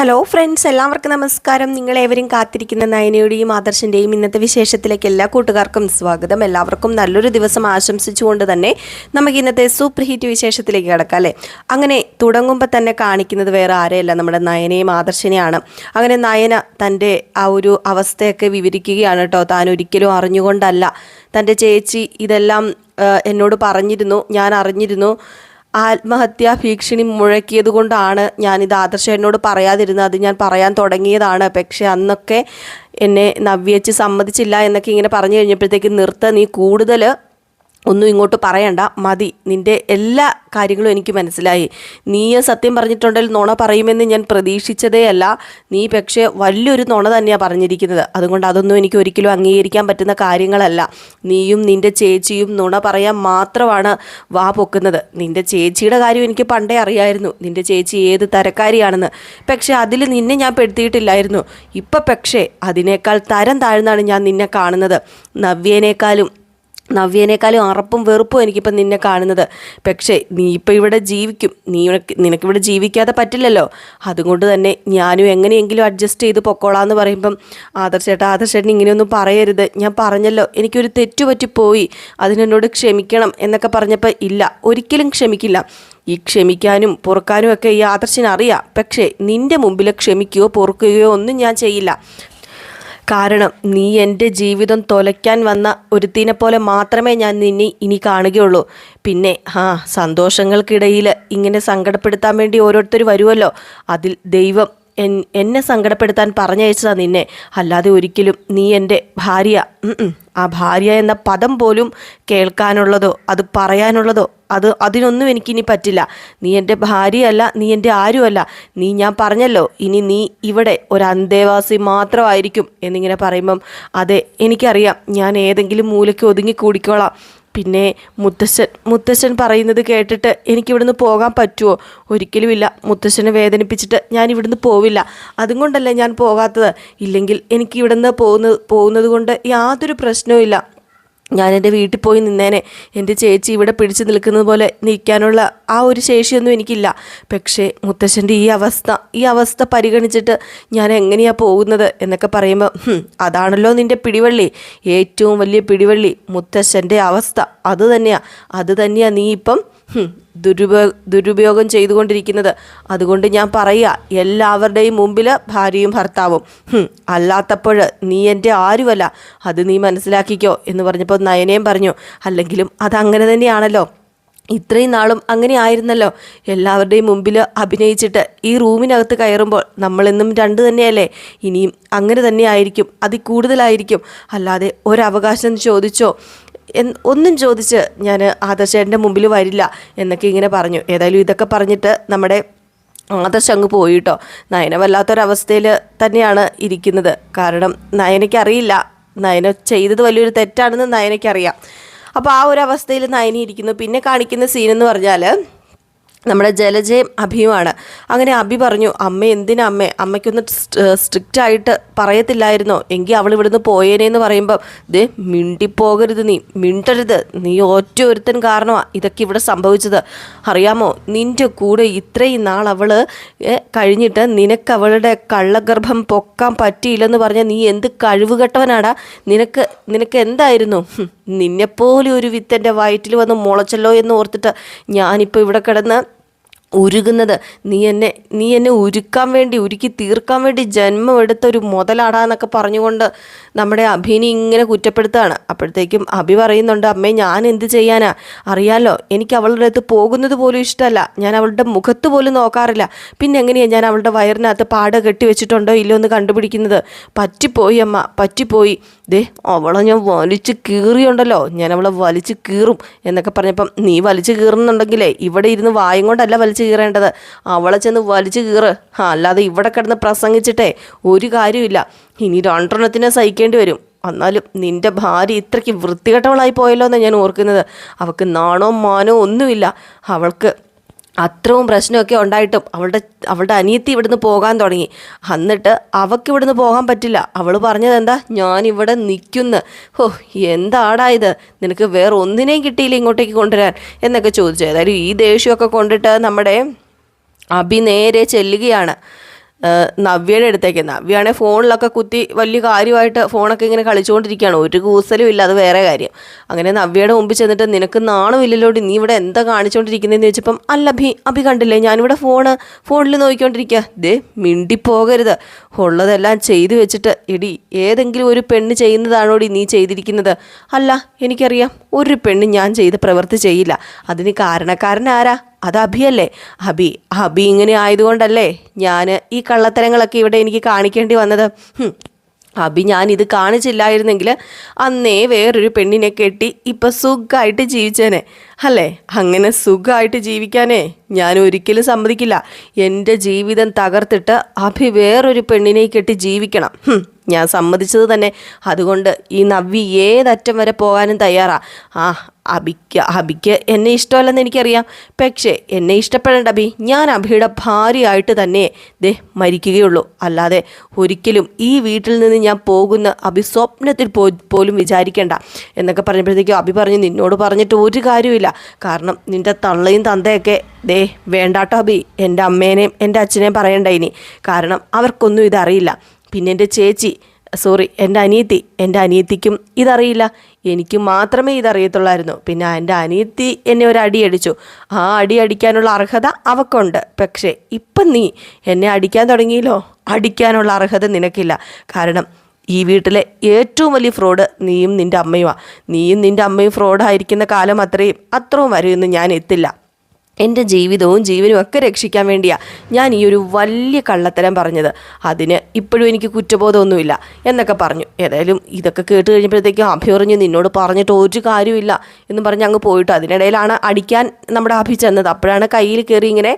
Hello friends, എല്ലാവർക്കും നമസ്കാരം. നിങ്ങളേവരും കാത്തിരിക്കുന്ന നയനയുടെയും ആദർശിൻ്റെയും ഇന്നത്തെ വിശേഷത്തിലേക്ക് എല്ലാ കൂട്ടുകാർക്കും സ്വാഗതം. എല്ലാവർക്കും നല്ലൊരു ദിവസം ആശംസിച്ചുകൊണ്ട് തന്നെ നമുക്ക് ഇന്നത്തെ സൂപ്പർ ഹിറ്റ് വിശേഷത്തിലേക്ക് കിടക്കാം അല്ലേ. അങ്ങനെ തുടങ്ങുമ്പോൾ തന്നെ കാണിക്കുന്നത് വേറെ ആരെയല്ല, നമ്മുടെ നയനയും ആദർശിനെയാണ്. അങ്ങനെ നയന തൻ്റെ ആ ഒരു അവസ്ഥയൊക്കെ വിവരിക്കുകയാണ് കേട്ടോ. താൻ ഒരിക്കലും അറിഞ്ഞുകൊണ്ടല്ല, തൻ്റെ ചേച്ചി ഇതെല്ലാം എന്നോട് പറഞ്ഞിരുന്നു, ഞാൻ അറിഞ്ഞിരുന്നു. ആത്മഹത്യാ ഭീഷണി മുഴക്കിയത് കൊണ്ടാണ് ഞാനിത് ആദർശനോട് പറയാതിരുന്നത്. അത് ഞാൻ പറയാൻ തുടങ്ങിയതാണ്. പക്ഷെ അന്നൊക്കെ എന്നെ നവ്യേച്ചി സമ്മതിച്ചില്ല എന്നൊക്കെ ഇങ്ങനെ പറഞ്ഞു കഴിഞ്ഞപ്പോഴത്തേക്ക് നീ കൂടുതൽ ഒന്നും ഇങ്ങോട്ട് പറയണ്ട, മതി, നിൻ്റെ എല്ലാ കാര്യങ്ങളും എനിക്ക് മനസ്സിലായി. നീ സത്യം പറഞ്ഞിട്ടുണ്ടെങ്കിൽ നുണ പറയുമെന്ന് ഞാൻ പ്രതീക്ഷിച്ചതേ അല്ല. നീ പക്ഷേ വലിയൊരു നുണ തന്നെയാണ് പറഞ്ഞിരിക്കുന്നത്. അതുകൊണ്ട് അതൊന്നും എനിക്ക് ഒരിക്കലും അംഗീകരിക്കാൻ പറ്റുന്ന കാര്യങ്ങളല്ല. നീയും നിൻ്റെ ചേച്ചിയും നുണ പറയാൻ മാത്രമാണ് വാ പൊക്കുന്നത്. നിൻ്റെ ചേച്ചിയുടെ കാര്യം എനിക്ക് പണ്ടേ അറിയായിരുന്നു, നിൻ്റെ ചേച്ചി ഏത് തരക്കാരിയാണെന്ന്. പക്ഷേ അതിൽ നിന്നെ ഞാൻ പെടുത്തിയിട്ടില്ലായിരുന്നു. ഇപ്പം പക്ഷേ അതിനേക്കാൾ തരം താഴ്ന്നാണ് ഞാൻ നിന്നെ കാണുന്നത്. നവ്യേനേക്കാളും അറപ്പും വെറുപ്പും എനിക്കിപ്പം നിന്നെ കാണുന്നത്. പക്ഷേ നീ ഇപ്പം ഇവിടെ ജീവിക്കും, നിനക്കിവിടെ ജീവിക്കാതെ പറ്റില്ലല്ലോ. അതുകൊണ്ട് തന്നെ ഞാനും എങ്ങനെയെങ്കിലും അഡ്ജസ്റ്റ് ചെയ്ത് പൊക്കോളാന്ന് പറയുമ്പം ആദർശേട്ടൻ ഇങ്ങനെയൊന്നും പറയരുത്, ഞാൻ പറഞ്ഞല്ലോ എനിക്കൊരു തെറ്റുപറ്റിപ്പോയി, അതിനെന്നോട് ക്ഷമിക്കണം എന്നൊക്കെ പറഞ്ഞപ്പോൾ ഇല്ല, ഒരിക്കലും ക്ഷമിക്കില്ല. ഈ ക്ഷമിക്കാനും പൊറുക്കാനും ഒക്കെ ഈ ആദർശിനറിയാം. പക്ഷേ നിൻ്റെ മുമ്പിൽ ക്ഷമിക്കുകയോ പൊറുക്കുകയോ ഒന്നും ഞാൻ ചെയ്യില്ല. കാരണം നീ എൻ്റെ ജീവിതം തൊലയ്ക്കാൻ വന്ന ഒരുത്തിനെ പോലെ മാത്രമേ ഞാൻ നിന്നെ ഇനി കാണുകയുള്ളൂ. പിന്നെ സന്തോഷങ്ങൾക്കിടയിൽ ഇങ്ങനെ സങ്കടപ്പെടുത്താൻ വേണ്ടി ഓരോരുത്തർ വരുമല്ലോ, അതിൽ ദൈവം എന്നെ സങ്കടപ്പെടുത്താൻ പറഞ്ഞയച്ചതാണ് നിന്നെ. അല്ലാതെ ഒരിക്കലും നീ എൻ്റെ ഭാര്യ, ആ ഭാര്യ എന്ന പദം പോലും കേൾക്കാനുള്ളതോ അത് പറയാനുള്ളതോ അതിനൊന്നും എനിക്കിനി പറ്റില്ല. നീ എൻ്റെ ഭാര്യയല്ല, നീ എൻ്റെ ആരുമല്ല. ഞാൻ പറഞ്ഞല്ലോ, ഇനി നീ ഇവിടെ ഒരു അന്തേവാസി മാത്രമായിരിക്കും എന്നിങ്ങനെ പറയുമ്പം അതെ എനിക്കറിയാം, ഞാൻ ഏതെങ്കിലും മൂലയ്ക്ക് ഒതുങ്ങി കൂടിക്കോളാം. പിന്നെ മുത്തശ്ശൻ പറയുന്നത് കേട്ടിട്ട് എനിക്കിവിടുന്ന് പോകാൻ പറ്റുമോ? ഒരിക്കലുമില്ല. മുത്തശ്ശനെ വേദനിപ്പിച്ചിട്ട് ഞാൻ ഇവിടുന്ന് പോവില്ല. അതുകൊണ്ടല്ലേ ഞാൻ പോകാത്തത്. ഇല്ലെങ്കിൽ എനിക്ക് ഇവിടുന്ന് പോകുന്നത് കൊണ്ട് യാതൊരു പ്രശ്നവും ഇല്ല. ഞാൻ എൻ്റെ വീട്ടിൽ പോയി നിന്നേനെ. എൻ്റെ ചേച്ചി ഇവിടെ പിടിച്ചു നിൽക്കുന്നത് പോലെ നിൽക്കാനുള്ള ആ ഒരു ശേഷിയൊന്നും എനിക്കില്ല. പക്ഷേ മുത്തശ്ശൻ്റെ ഈ അവസ്ഥ പരിഗണിച്ചിട്ട് ഞാൻ എങ്ങനെയാണ് പോകുന്നത് എന്നൊക്കെ പറയുമ്പോൾ അതാണല്ലോ നിൻ്റെ പിടിവള്ളി, ഏറ്റവും വലിയ പിടിവള്ളി, മുത്തശ്ശൻ്റെ അവസ്ഥ. അത് തന്നെയാണ് നീ ഇപ്പം ദുരുപയോഗം ചെയ്തുകൊണ്ടിരിക്കുന്നത്. അതുകൊണ്ട് ഞാൻ പറയുക, എല്ലാവരുടെയും മുമ്പിൽ ഭാര്യയും ഭർത്താവും, അല്ലാത്തപ്പോൾ നീ എൻ്റെ ആരുമല്ല, അത് നീ മനസ്സിലാക്കിക്കോ എന്ന് പറഞ്ഞപ്പോൾ നയനയും പറഞ്ഞു, അല്ലെങ്കിലും അതങ്ങനെ തന്നെയാണല്ലോ, ഇത്രയും നാളും അങ്ങനെ ആയിരുന്നല്ലോ. എല്ലാവരുടെയും മുമ്പിൽ അഭിനയിച്ചിട്ട് ഈ റൂമിനകത്ത് കയറുമ്പോൾ നമ്മളെന്നും രണ്ട് തന്നെയല്ലേ, ഇനിയും അങ്ങനെ തന്നെ ആയിരിക്കും, അതിൽ കൂടുതലായിരിക്കും. അല്ലാതെ ഒരവകാശം ചോദിച്ചോ ഒന്നും ചോദിച്ച് ഞാൻ ആദർശേട്ടൻ്റെ മുമ്പിൽ വരില്ല എന്നൊക്കെ ഇങ്ങനെ പറഞ്ഞു. ഏതായാലും ഇതൊക്കെ പറഞ്ഞിട്ട് നമ്മുടെ ആദർശ് അങ്ങ് പോയിട്ടോ. നയന വല്ലാത്തൊരവസ്ഥയിൽ തന്നെയാണ് ഇരിക്കുന്നത്. കാരണം നയനയ്ക്കറിയില്ല, നയന ചെയ്തത് വലിയൊരു തെറ്റാണെന്ന് നയനയ്ക്കറിയാം. അപ്പോൾ ആ ഒരു അവസ്ഥയിൽ നയന ഇരിക്കുന്നു. പിന്നെ കാണിക്കുന്ന സീനെന്ന് പറഞ്ഞാൽ നമ്മുടെ ജലജയും അഭിയുമാണ്. അങ്ങനെ അഭി പറഞ്ഞു, എന്തിനാ അമ്മയ്ക്കൊന്ന് സ്ട്രിക്റ്റായിട്ട് പറയത്തില്ലായിരുന്നോ? എങ്കിൽ അവൾ ഇവിടുന്ന് പോയേനേന്ന് പറയുമ്പം മിണ്ടിപ്പോകരുത്, നീ മിണ്ടരുത്, നീ ഒറ്റ ഒരുത്തൻ കാരണമാണ് ഇതൊക്കെ ഇവിടെ സംഭവിച്ചത്. അറിയാമോ, നിൻ്റെ കൂടെ ഇത്രയും നാൾ അവൾ കഴിഞ്ഞിട്ട് നിനക്ക് അവളുടെ കള്ളഗർഭം പൊക്കാൻ പറ്റിയില്ലെന്ന് പറഞ്ഞാൽ നീ എന്ത് കഴിവുകെട്ടവനാടാ. നിനക്ക് എന്തായിരുന്നു? നിന്നെപ്പോലെ ഒരു വിത്തൻ്റെ വയറ്റിൽ വന്ന് മുളച്ചല്ലോ എന്ന് ഓർത്തിട്ട് ഞാനിപ്പോൾ ഇവിടെ കിടന്ന് ഉരുകുന്നത്. നീ എന്നെ ഉരുക്കി തീർക്കാൻ വേണ്ടി ജന്മം എടുത്തൊരു മുതലാടാന്നൊക്കെ പറഞ്ഞുകൊണ്ട് നമ്മുടെ അഭിനെ ഇങ്ങനെ കുറ്റപ്പെടുത്തുകയാണ്. അപ്പോഴത്തേക്കും അഭി പറയുന്നുണ്ട്, ഞാൻ എന്ത് ചെയ്യാനാ, അറിയാലോ എനിക്ക് അവളുടെ അടുത്ത് പോകുന്നത് പോലും ഇഷ്ടമല്ല, ഞാൻ അവളുടെ മുഖത്ത് പോലും നോക്കാറില്ല. പിന്നെ എങ്ങനെയാണ് ഞാൻ അവളുടെ വയറിനകത്ത് പാട് കെട്ടി വെച്ചിട്ടുണ്ടോ ഇല്ലോ എന്ന് കണ്ടുപിടിക്കുന്നത്? പറ്റിപ്പോയി അവളെ ഞാൻ വലിച്ച് കീറിയുണ്ടല്ലോ, ഞാൻ അവളെ വലിച്ച് കീറും എന്നൊക്കെ പറഞ്ഞപ്പം നീ വലിച്ച് കീറുന്നുണ്ടെങ്കിലേ ഇവിടെ ഇരുന്ന് വായും കൊണ്ടല്ല വലിച്ച് കീറേണ്ടത്, അവളെ ചെന്ന് വലിച്ചു കീറ്. അല്ലാതെ ഇവിടെ കിടന്ന് പ്രസംഗിച്ചിട്ടേ ഒരു കാര്യമില്ല. ഇനി 2 സഹിക്കേണ്ടി വരും. എന്നാലും നിൻ്റെ ഭാര്യ ഇത്രയ്ക്ക് വൃത്തികെട്ടവളായി പോയല്ലോ എന്നാണ് ഞാൻ ഓർക്കുന്നത്. അവൾക്ക് നാണോ മാനോ ഒന്നുമില്ല. അവൾക്ക് അത്രയും പ്രശ്നമൊക്കെ ഉണ്ടായിട്ടും അവളുടെ അനിയത്തി ഇവിടുന്ന് പോകാൻ തുടങ്ങി. എന്നിട്ട് അവൾക്ക് ഇവിടുന്ന് പോകാൻ പറ്റില്ല. അവൾ പറഞ്ഞത് എന്താ, ഞാനിവിടെ നിൽക്കുന്നു. എന്താടാ ഇത്, നിനക്ക് വേറെ ഒന്നിനെയും കിട്ടിയില്ല ഇങ്ങോട്ടേക്ക് കൊണ്ടുവരാൻ എന്നൊക്കെ ചോദിച്ചു. ഏതായാലും ഈ ദേഷ്യമൊക്കെ കൊണ്ടിട്ട് നമ്മുടെ അഭി നേരെ ചെല്ലുകയാണ്. നവ്യയുടെ അടുത്തേക്ക്. നവ്യയാണെങ്കിൽ ഫോണിലൊക്കെ കുത്തി വലിയ കാര്യമായിട്ട് ഫോണൊക്കെ ഇങ്ങനെ കളിച്ചുകൊണ്ടിരിക്കുകയാണ്. ഒരു കൂസലും ഇല്ല, അത് വേറെ കാര്യം. അങ്ങനെ നവ്യയുടെ മുമ്പിൽ ചെന്നിട്ട് നിനക്ക് നാണമില്ലല്ലോടി, നീ ഇവിടെ എന്താ കാണിച്ചുകൊണ്ടിരിക്കുന്നതെന്ന് ചോദിച്ചപ്പം അല്ല അഭി കണ്ടില്ലേ, ഞാനിവിടെ ഫോണിൽ നോക്കിക്കൊണ്ടിരിക്കുക. ദേ മിണ്ടിപ്പോകരുത്, ഉള്ളതെല്ലാം ചെയ്തു വെച്ചിട്ട് എടി ഏതെങ്കിലും ഒരു പെണ്ണ് ചെയ്യുന്നതാണോടി നീ ചെയ്തിരിക്കുന്നത്? അല്ല എനിക്കറിയാം, ഒരു പെണ്ണ് ഞാൻ ചെയ്ത പ്രവൃത്തി ചെയ്യില്ല. അതിന് കാരണക്കാരനാരാ? അത് അഭിയല്ലേ? അഭി ഇങ്ങനെ ആയതുകൊണ്ടല്ലേ ഞാൻ ഈ കള്ളത്തരങ്ങളൊക്കെ ഇവിടെ എനിക്ക് കാണിക്കേണ്ടി വന്നത്. ഞാൻ ഇത് കാണിച്ചില്ലായിരുന്നെങ്കിൽ അന്നേ വേറൊരു പെണ്ണിനെ കെട്ടി ഇപ്പം സുഖമായിട്ട് ജീവിച്ചേനെ അല്ലേ? അങ്ങനെ സുഖമായിട്ട് ജീവിക്കാനേ ഞാൻ ഒരിക്കലും സമ്മതിക്കില്ല. എൻ്റെ ജീവിതം തകർത്തിട്ട് അഭി വേറൊരു പെണ്ണിനെ കെട്ടി ജീവിക്കണം. ഞാൻ സമ്മതിച്ചത് തന്നെ. അതുകൊണ്ട് ഈ നവ്യ ഏതറ്റം വരെ പോകാനും തയ്യാറാ. അഭിക്ക് എന്നെ ഇഷ്ടമല്ലെന്ന് എനിക്കറിയാം. പക്ഷേ എന്നെ ഇഷ്ടപ്പെടേണ്ട അഭി, ഞാൻ അഭിയുടെ ഭാര്യയായിട്ട് തന്നെ മരിക്കുകയുള്ളൂ. അല്ലാതെ ഒരിക്കലും ഈ വീട്ടിൽ നിന്ന് ഞാൻ പോകുന്ന അഭി സ്വപ്നത്തിൽ പോലും വിചാരിക്കേണ്ട എന്നൊക്കെ പറഞ്ഞപ്പോഴത്തേക്കും അഭി പറഞ്ഞു, നിന്നോട് പറഞ്ഞിട്ട് ഒരു കാര്യമില്ല. കാരണം നിൻ്റെ തള്ളയും തന്തയൊക്കെ വേണ്ടാട്ടോ അഭി, എൻ്റെ അമ്മേനെയും എൻ്റെ അച്ഛനെയും പറയണ്ട ഇനി. കാരണം അവർക്കൊന്നും ഇതറിയില്ല. പിന്നെ എൻ്റെ അനിയത്തിക്കും ഇതറിയില്ല. എനിക്ക് മാത്രമേ ഇതറിയത്തുള്ളായിരുന്നു. പിന്നെ എൻ്റെ അനിയത്തി എന്നെ ഒരു അടി അടിച്ചു. ആ അടി അടിക്കാനുള്ള അർഹത അവക്കുണ്ട്. പക്ഷേ ഇപ്പം നീ എന്നെ അടിക്കാൻ തുടങ്ങിയല്ലോ, അടിക്കാനുള്ള അർഹത നിനക്കില്ല. കാരണം ഈ വീട്ടിലെ ഏറ്റവും വലിയ ഫ്രോഡ് നീയും നിൻ്റെ അമ്മയുമാണ്. നീയും നിൻ്റെ അമ്മയും ഫ്രോഡായിരിക്കുന്ന കാലം അത്രയും വരെയൊന്നും ഞാൻ എത്തില്ല. എൻ്റെ ജീവിതവും ജീവനും ഒക്കെ രക്ഷിക്കാൻ വേണ്ടിയാണ് ഞാൻ ഈ ഒരു വലിയ കള്ളത്തരം പറഞ്ഞത്. അതിന് ഇപ്പോഴും എനിക്ക് കുറ്റബോധമൊന്നുമില്ല എന്നൊക്കെ പറഞ്ഞു. ഏതായാലും ഇതൊക്കെ കേട്ട് കഴിഞ്ഞപ്പോഴത്തേക്കും അഭി പറഞ്ഞു, നിന്നോട് പറഞ്ഞിട്ട് ഒരു കാര്യമില്ല എന്ന് പറഞ്ഞ് അങ്ങ് പോയിട്ട് അതിനിടയിലാണ് അടിക്കാൻ നമ്മുടെ അഭി ചെന്നത്. അപ്പോഴാണ് കയ്യിൽ കയറി ഇങ്ങനെ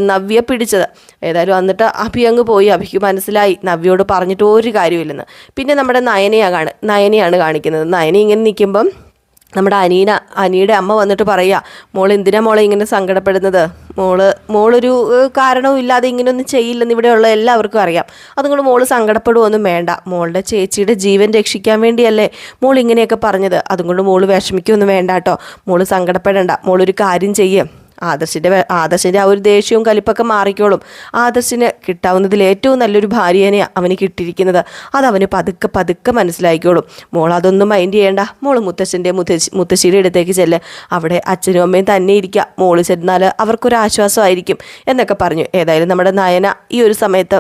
നവ്യ പിടിച്ചത്. ഏതായാലും എന്നിട്ട് അഭി അങ്ങ് പോയി. അഭിക്ക് മനസ്സിലായി നവ്യയോട് പറഞ്ഞിട്ട് ഒരു കാര്യമില്ലെന്ന്. പിന്നെ നമ്മുടെ നയനയാണ് കാണിക്കുന്നത്. നയന ഇങ്ങനെ നിൽക്കുമ്പം നമ്മുടെ അനിയുടെ അമ്മ വന്നിട്ട് പറയുക, മോൾ എന്തിനാ മോളെ ഇങ്ങനെ സങ്കടപ്പെടുന്നത്? മോളൊരു കാരണവും ഇല്ലാതെ ഇങ്ങനെയൊന്നും ചെയ്യില്ലെന്ന് ഇവിടെയുള്ള എല്ലാവർക്കും അറിയാം. അതുകൊണ്ട് മോൾ സങ്കടപ്പെടുകയൊന്നും വേണ്ട. മോളുടെ ചേച്ചിയുടെ ജീവൻ രക്ഷിക്കാൻ വേണ്ടിയല്ലേ മോൾ ഇങ്ങനെയൊക്കെ പറഞ്ഞത്. അതുകൊണ്ട് മോൾ വിഷമിക്കുകയൊന്നും വേണ്ട കേട്ടോ. മോൾ സങ്കടപ്പെടേണ്ട. മോളൊരു കാര്യം ചെയ്യേ, ആദർശിൻ്റെ ആ ഒരു ദേഷ്യവും കലിപ്പൊക്കെ മാറിക്കോളും. ആദർശിന് കിട്ടാവുന്നതിൽ ഏറ്റവും നല്ലൊരു ഭാര്യനെയാണ് അവന് കിട്ടിയിരിക്കുന്നത്. അതവന് പതുക്കെ മനസ്സിലായിക്കോളും. മോൾ അതൊന്നും മൈൻഡ് ചെയ്യേണ്ട. മോൾ മുത്തശ്ശിയുടെ അടുത്തേക്ക് ചെല്ല്. അവിടെ അച്ഛനും അമ്മയും തന്നെ ഇരിക്കുക. മോള് ചെന്നാൽ അവർക്കൊരാശ്വാസമായിരിക്കും എന്നൊക്കെ പറഞ്ഞു. ഏതായാലും നമ്മുടെ നയന ഈ ഒരു സമയത്ത്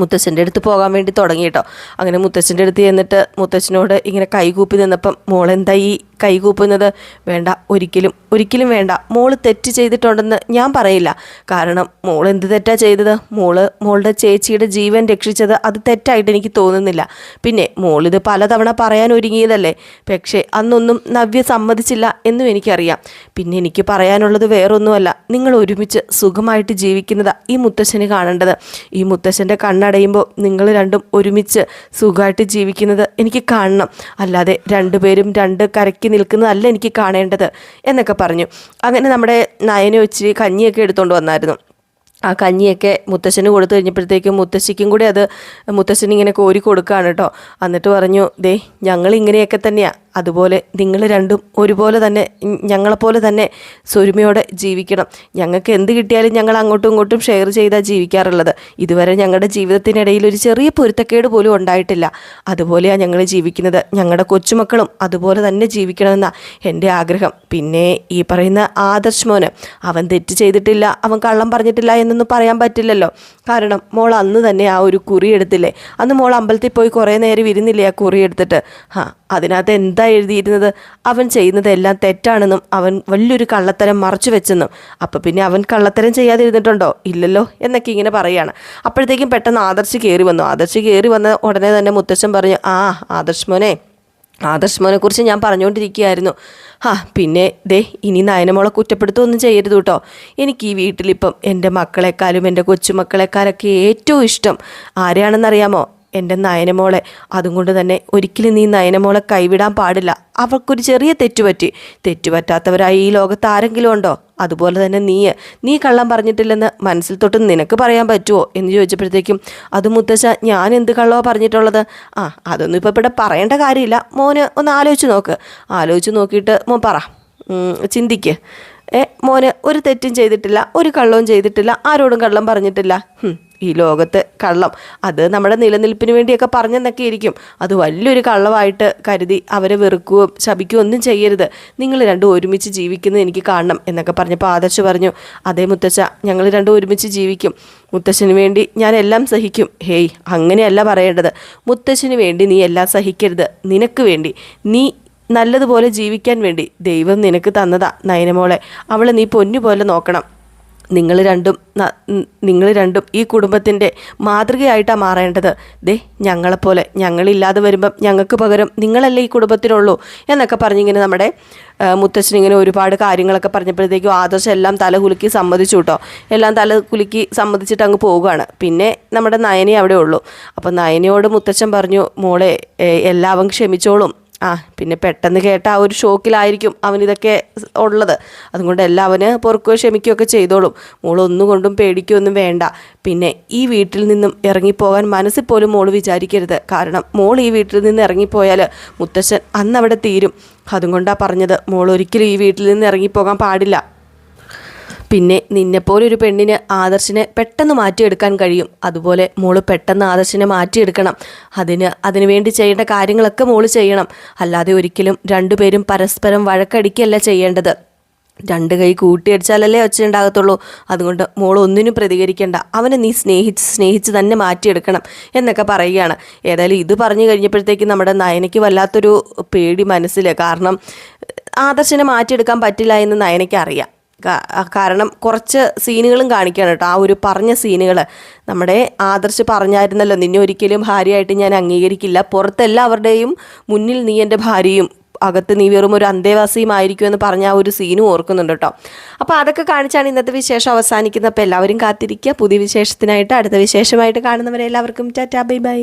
മുത്തശ്ശൻ്റെ അടുത്ത് പോകാൻ വേണ്ടി തുടങ്ങി കേട്ടോ. അങ്ങനെ മുത്തശ്ശൻ്റെ അടുത്ത് ചെന്നിട്ട് മുത്തശ്ശനോട് ഇങ്ങനെ കൈകൂപ്പി നിന്നപ്പം മോളെന്താ ഈ കൈകൂപ്പുന്നത്? വേണ്ട, ഒരിക്കലും വേണ്ട. മോള് തെറ്റ് ചെയ്തിട്ടുണ്ടെന്ന് ഞാൻ പറയില്ല. കാരണം മോൾ എന്ത് തെറ്റാ ചെയ്തത്? മോളുടെ ചേച്ചിയുടെ ജീവൻ രക്ഷിച്ചത് അത് തെറ്റായിട്ട് എനിക്ക് തോന്നുന്നില്ല. പിന്നെ മോളിത് പലതവണ പറയാൻ ഒരുങ്ങിയതല്ലേ. പക്ഷേ അന്നൊന്നും നവ്യ സമ്മതിച്ചില്ല എന്നും എനിക്കറിയാം. പിന്നെ എനിക്ക് പറയാനുള്ളത് വേറൊന്നുമല്ല, നിങ്ങൾ ഒരുമിച്ച് സുഖമായിട്ട് ജീവിക്കുന്നതാ ഈ മുത്തശ്ശന് കാണേണ്ടത്. ഈ മുത്തശ്ശൻ്റെ കണ്ണടയുമ്പോൾ നിങ്ങൾ രണ്ടും ഒരുമിച്ച് സുഖമായിട്ട് ജീവിക്കുന്നത് എനിക്ക് കാണണം. അല്ലാതെ രണ്ടുപേരും രണ്ട് കരയ്ക്ക് നിൽക്കുന്നതല്ല എനിക്ക് കാണേണ്ടത് എന്നൊക്കെ പറഞ്ഞു. അങ്ങനെ നമ്മുടെ നയന ഇച്ചിരി കഞ്ഞിയൊക്കെ എടുത്തുകൊണ്ട് വന്നായിരുന്നു. ആ കഞ്ഞിയൊക്കെ മുത്തശ്ശന് കൊടുത്തു കഴിഞ്ഞപ്പോഴത്തേക്കും മുത്തശ്ശിക്കും കൂടി അത് മുത്തശ്ശനിങ്ങനെ കോരി കൊടുക്കുകയാണ് കേട്ടോ. എന്നിട്ട് പറഞ്ഞു, ഞങ്ങളിങ്ങനെയൊക്കെ തന്നെയാണ്. അതുപോലെ നിങ്ങൾ രണ്ടും ഒരുപോലെ തന്നെ ഞങ്ങളെപ്പോലെ തന്നെ സ്വരുമയോടെ ജീവിക്കണം. ഞങ്ങൾക്ക് എന്ത് കിട്ടിയാലും ഞങ്ങൾ അങ്ങോട്ടും ഇങ്ങോട്ടും ഷെയർ ചെയ്താൽ ജീവിക്കാറുള്ളത്. ഇതുവരെ ഞങ്ങളുടെ ജീവിതത്തിനിടയിൽ ഒരു ചെറിയ പൊരുത്തക്കേട് പോലും ഉണ്ടായിട്ടില്ല. അതുപോലെയാണ് ഞങ്ങൾ ജീവിക്കുന്നത്. ഞങ്ങളുടെ കൊച്ചുമക്കളും അതുപോലെ തന്നെ ജീവിക്കണമെന്നാണ് എൻ്റെ ആഗ്രഹം. പിന്നെ ഈ പറയുന്ന ആദർശ് മോന്, അവൻ തെറ്റ് ചെയ്തിട്ടില്ല, അവൻ കള്ളം പറഞ്ഞിട്ടില്ല എന്നൊന്നും പറയാൻ പറ്റില്ലല്ലോ. കാരണം മോൾ അന്ന് തന്നെ ആ ഒരു കുറി എടുത്തില്ലേ, അന്ന് മോൾ അമ്പലത്തിൽ പോയി കുറേ നേരം ഇരുന്നില്ലേ ആ കുറി എടുത്തിട്ട്. അതിനകത്ത് എന്താ എഴുതിയിരുന്നത്? അവൻ ചെയ്യുന്നതെല്ലാം തെറ്റാണെന്നും അവൻ വലിയൊരു കള്ളത്തരം മറച്ചു വെച്ചെന്നും. അപ്പം പിന്നെ അവൻ കള്ളത്തരം ചെയ്യാതെ ഇരുന്നിട്ടുണ്ടോ? ഇല്ലല്ലോ എന്നൊക്കെ ഇങ്ങനെ പറയുകയാണ്. അപ്പോഴത്തേക്കും പെട്ടെന്ന് ആദർശ് കയറി വന്ന ഉടനെ തന്നെ മുത്തച്ഛൻ പറഞ്ഞു, ആദർശ് മോനെ കുറിച്ച് ഞാൻ പറഞ്ഞുകൊണ്ടിരിക്കുകയായിരുന്നു. പിന്നെ ഇനി നയനമോളെ കുറ്റപ്പെടുത്തുകയൊന്നും ചെയ്യരുത് കേട്ടോ. എനിക്ക് ഈ വീട്ടിലിപ്പം എൻ്റെ മക്കളെക്കാളും എൻ്റെ കൊച്ചുമക്കളെക്കാളൊക്കെ ഏറ്റവും ഇഷ്ടം ആരെയാണെന്നറിയാമോ? എൻ്റെ നയനമോളെ. അതുകൊണ്ട് തന്നെ ഒരിക്കലും നീ നയനമോളെ കൈവിടാൻ പാടില്ല. അവർക്കൊരു ചെറിയ തെറ്റുപറ്റാത്തവരായി ഈ ലോകത്ത് ആരെങ്കിലും ഉണ്ടോ? അതുപോലെ തന്നെ നീ കള്ളം പറഞ്ഞിട്ടില്ലെന്ന് മനസ്സിൽ തൊട്ട് നിനക്ക് പറയാൻ പറ്റുമോ എന്ന് ചോദിച്ചപ്പോഴത്തേക്കും, അത് മുത്തശ്ശ, ഞാൻ എന്ത് കള്ളമാണ് പറഞ്ഞിട്ടുള്ളത്? അതൊന്നും ഇപ്പോൾ ഇവിടെ പറയേണ്ട കാര്യമില്ല. മോന് ഒന്ന് ആലോചിച്ച് നോക്കിയിട്ട് മോൻ പറ, ചിന്തിക്ക്. മോന് ഒരു തെറ്റും ചെയ്തിട്ടില്ല, ഒരു കള്ളവും ചെയ്തിട്ടില്ല, ആരോടും കള്ളം പറഞ്ഞിട്ടില്ല. ഈ ലോകത്ത് കള്ളം അത് നമ്മുടെ നിലനിൽപ്പിന് വേണ്ടിയൊക്കെ പറഞ്ഞെന്നൊക്കെ ഇരിക്കും. അത് വലിയൊരു കള്ളമായിട്ട് കരുതി അവരെ വെറുക്കുകയോ ശപിക്കുകയോ ഒന്നും ചെയ്യരുത്. നിങ്ങൾ രണ്ടും ഒരുമിച്ച് ജീവിക്കുന്നത് എനിക്ക് കാണണം എന്നൊക്കെ പറഞ്ഞപ്പോൾ ആദർശ് പറഞ്ഞു, അതേ മുത്തച്ഛ, ഞങ്ങൾ രണ്ടും ഒരുമിച്ച് ജീവിക്കും. മുത്തശ്ശന് വേണ്ടി ഞാൻ എല്ലാം സഹിക്കും. ഹേയ്, അങ്ങനെയല്ല പറയേണ്ടത്. മുത്തശ്ശന് വേണ്ടി നീ എല്ലാം സഹിക്കരുത്. നിനക്ക് വേണ്ടി, നീ നല്ലതുപോലെ ജീവിക്കാൻ വേണ്ടി ദൈവം നിനക്ക് തന്നതാ നയനമോളെ. അവളെ നീ പൊന്നുപോലെ നോക്കണം. നിങ്ങൾ രണ്ടും ഈ കുടുംബത്തിൻ്റെ മാതൃകയായിട്ടാണ് മാറേണ്ടത്. ദേ, ഞങ്ങളെപ്പോലെ, ഞങ്ങളില്ലാതെ വരുമ്പം ഞങ്ങൾക്ക് പകരം നിങ്ങളല്ലേ ഈ കുടുംബത്തിനുള്ളൂ എന്നൊക്കെ പറഞ്ഞിങ്ങനെ നമ്മുടെ മുത്തച്ഛനിങ്ങനെ ഒരുപാട് കാര്യങ്ങളൊക്കെ പറഞ്ഞപ്പോഴത്തേക്കും ആദർശം എല്ലാം തല കുലുക്കി സമ്മതിച്ചു കേട്ടോ. എല്ലാം തല കുലുക്കി സമ്മതിച്ചിട്ട് അങ്ങ് പോവുകയാണ്. പിന്നെ നമ്മുടെ നയനെ അവിടെ ഉള്ളൂ. അപ്പോൾ നയനയോട് മുത്തച്ഛൻ പറഞ്ഞു, മോളെ എല്ലാവരും ക്ഷമിച്ചോളും. പിന്നെ പെട്ടെന്ന് കേട്ട ആ ഒരു ഷോക്കിലായിരിക്കും അവനിതൊക്കെ ഉള്ളത്. അതുകൊണ്ട് എല്ലാവന് പൊറുക്കുകയോ ക്ഷമിക്കുകയൊക്കെ ചെയ്തോളും. മോളൊന്നുകൊണ്ടും പേടിക്കുകയൊന്നും വേണ്ട. പിന്നെ ഈ വീട്ടിൽ നിന്നും ഇറങ്ങിപ്പോകാൻ മനസ്സിൽ പോലും മോള് വിചാരിക്കരുത്. കാരണം മോൾ ഈ വീട്ടിൽ നിന്ന് ഇറങ്ങിപ്പോയാൽ മുത്തശ്ശൻ അന്നവിടെ തീരും. അതുകൊണ്ടാണ് പറഞ്ഞത്, മോൾ ഒരിക്കലും ഈ വീട്ടിൽ നിന്ന് ഇറങ്ങിപ്പോകാൻ പാടില്ല. പിന്നെ നിന്നെപ്പോലൊരു പെണ്ണിന് ആദർശിനെ പെട്ടെന്ന് മാറ്റിയെടുക്കാൻ കഴിയും. അതുപോലെ മോള് പെട്ടെന്ന് ആദർശിനെ മാറ്റിയെടുക്കണം. അതിനു വേണ്ടി ചെയ്യേണ്ട കാര്യങ്ങളൊക്കെ മോള് ചെയ്യണം. അല്ലാതെ ഒരിക്കലും രണ്ടുപേരും പരസ്പരം വഴക്കടിക്കല്ല ചെയ്യേണ്ടത്. രണ്ട് കൈ കൂട്ടിയടിച്ചാലല്ലേ ഒച്ചയുണ്ടാകത്തുള്ളൂ. അതുകൊണ്ട് മോൾ ഒന്നിനും പ്രതികരിക്കേണ്ട. അവനെ നീ സ്നേഹിച്ച് തന്നെ മാറ്റിയെടുക്കണം എന്നൊക്കെ പറയുകയാണ്. ഏതായാലും ഇത് പറഞ്ഞു കഴിഞ്ഞപ്പോഴത്തേക്കും നമ്മുടെ നയനയ്ക്ക് വല്ലാത്തൊരു പേടി മനസ്സിൽ. കാരണം ആദർശിനെ മാറ്റിയെടുക്കാൻ പറ്റില്ല എന്ന് നയനയ്ക്ക് അറിയാം. കാരണം കുറച്ച് സീനുകളും കാണിക്കുകയാണ് കേട്ടോ. ആ ഒരു പറഞ്ഞ സീനുകൾ നമ്മുടെ ആദർശ് പറഞ്ഞായിരുന്നല്ലോ, നിന്നെ ഒരിക്കലും ഭാര്യയായിട്ട് ഞാൻ അംഗീകരിക്കില്ല. പുറത്തെല്ലാവരുടെയും മുന്നിൽ നീ എൻ്റെ ഭാര്യയും അകത്ത് നീ വെറും ഒരു അന്തേവാസിയുമായിരിക്കും എന്ന് പറഞ്ഞ ആ ഒരു സീനും ഓർക്കുന്നുണ്ട് കേട്ടോ. അപ്പോൾ അതൊക്കെ കാണിച്ചാണ് ഇന്നത്തെ വിശേഷം അവസാനിക്കുന്നത്. അപ്പോൾ എല്ലാവരും കാത്തിരിക്കുക പുതിയ വിശേഷത്തിനായിട്ട്. അടുത്ത വിശേഷമായിട്ട് കാണുന്നവരെ എല്ലാവർക്കും ടാറ്റാ, ബൈ ബൈ.